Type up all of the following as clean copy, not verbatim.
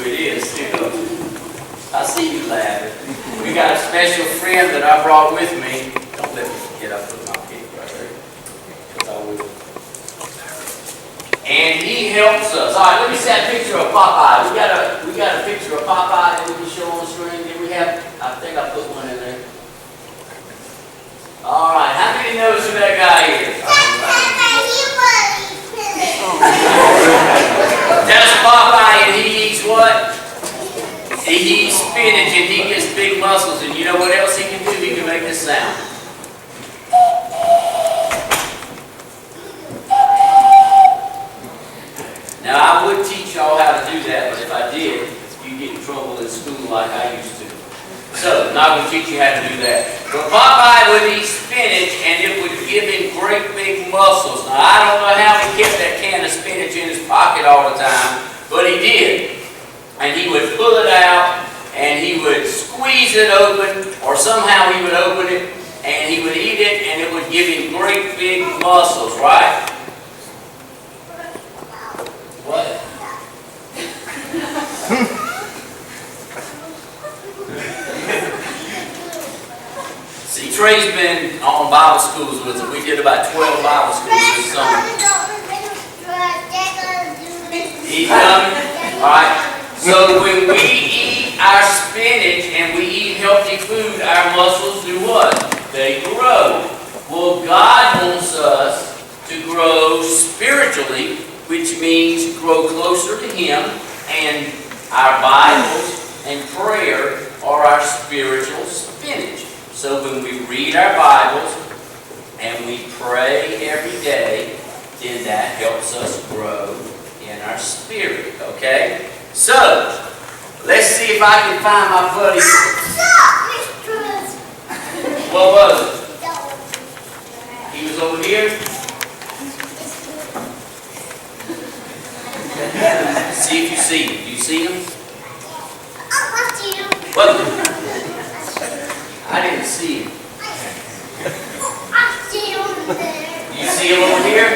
it is, too. I see you laughing. We got a special friend that I brought with me. Don't let me forget, I put my pick right there. Because I will. And he helps us. All right, let me see a picture of Popeye. We got a picture of Popeye that we can show on the screen. Did we have? I think I put one in there. All right, how many knows who that guy is? That's Popeye, and he eats what? He eats spinach, and he gets big muscles. And you know what else he can do? He can make this sound. Now, I would teach y'all how to do that, but if I did, you'd get in trouble in school like I used to. So, I'm not going to teach you how to do that. But Popeye would eat spinach, and it would give him great big muscles. Now, I don't know how he kept that can of spinach in his pocket all the time, but he did. And he would pull it out, and he would squeeze it open, or somehow he would open it, and he would eat it, and it would give him great big muscles, right? What? See, Trey's been on Bible schools with us. We did about 12 Bible schools this summer. He's coming? Alright. So when we eat our spinach and we eat healthy food, our muscles do what? They grow. Well, God wants us to grow spiritually, which means grow closer to Him, and our Bibles and prayer are our spiritual spinach. So when we read our Bibles and we pray every day, then that helps us grow in our spirit, okay? So, let's see if I can find my buddy. What was it? He was over here? See if you see him. Do you see him? What? I didn't see him. You see him over here?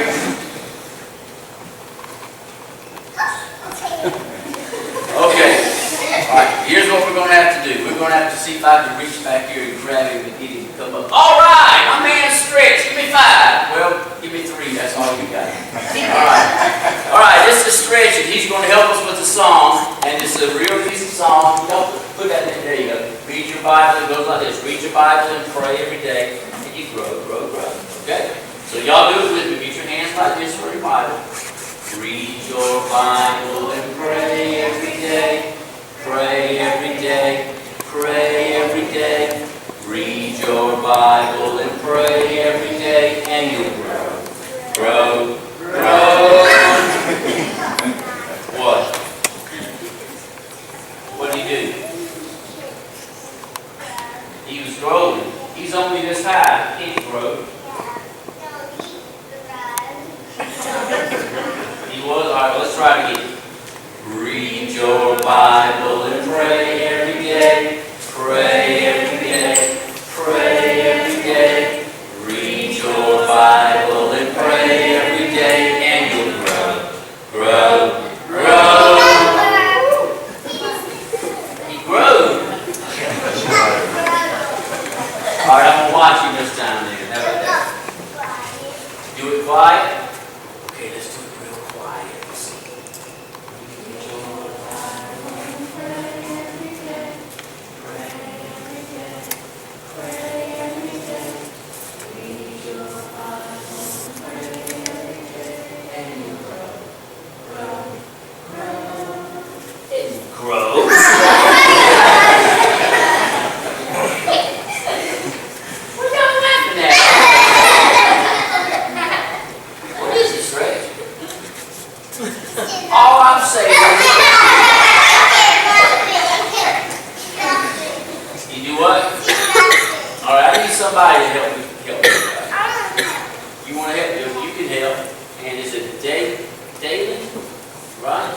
Okay. Alright, here's what we're going to have to do. We're going to have to see if I can reach back here and grab him and get him to come up. Alright, my man Stretch. Give me 5. Well, give me 3. That's all you got. Alright, this is Stretch, and he's going to help us with the song. And this is a real easy song. Don't put that in. There you go. Read your Bible. It goes like this. Read your Bible and pray every day. And you grow, grow, grow. Okay? So y'all do it with me. Get your hands like this for your Bible. Read your Bible and pray every day. Pray every day. Pray every day. Read your Bible and pray every day, and you'll grow. Grow. Grow. What? What did he do? He was growing. He's only this high. He can't grow. He was? Alright, let's try it again. Read your Bible and pray every day. Pray every day. Pray every day. Read your Bible and pray every day, and you'll grow. Grow. Grow. He grows. Alright, I'm going to watch you this time then. How about that? Do it quiet. Okay, let's do it real quiet. Let's see. Grow. What y'all laughing at? What is it, Stretch? All I'm saying is, you do what? All right, I need somebody to help me. You want to help? You can help. And is it Dalen? Right?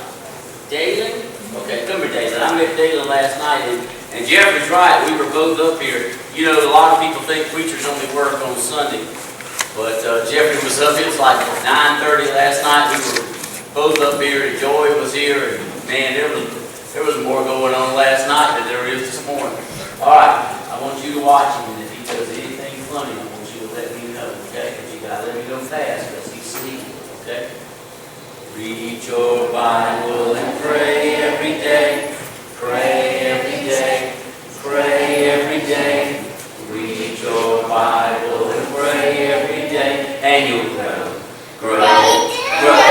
Dalen? Okay, come here, Dalen. I met Dalen last night, and Jeffrey's right. We were both up here. You know, a lot of people think preachers only work on Sunday. But Jeffrey was up. It was like 9:30 last night. We were both up here, and Joy was here, and man, There was more going on last night than there is this morning. All right, I want you to watch him, and if he does anything funny, I want you to let me know, okay? Because you gotta let me know fast, because he's sleeping, okay? Read your Bible and pray every day. Pray every day. Pray every day. Read your Bible and pray every day. And you'll grow. Grow. Grow.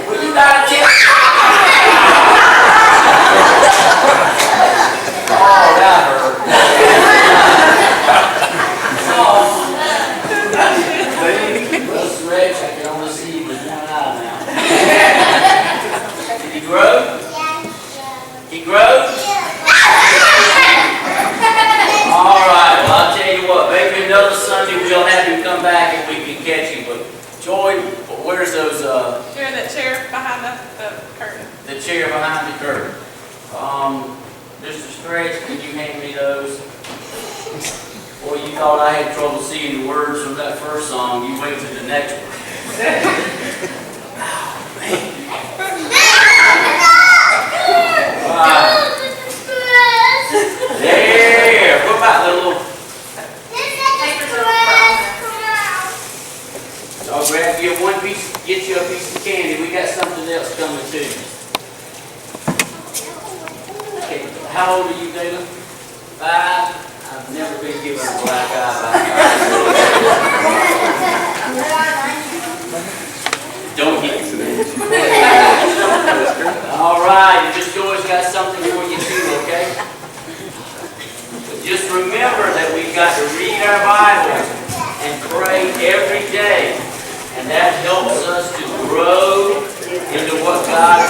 Well, you gotta tell. Oh, that hurt. Well, Stretch, I can only see you with one eye now. Did he grow? He grows? All right, well, I'll tell you what, maybe another Sunday we'll have him come back and we can catch him. But Joy, where's those, You're in that chair behind the curtain. the chair behind the curtain? Mr. Stretch, can you hand me those? Boy, you thought I had trouble seeing the words from that first song. You wait till the next one. Oh, man. There. What about the little... I'll grab you one piece, get you a piece of candy. We got something else coming too. Okay, how old are you, Dana? 5? I've never been given a black eye by Don't hit me. All right, Miss Joy's got something for you too, okay? But just remember that we've got to read our Bible and pray every day. And that helps us to grow into what God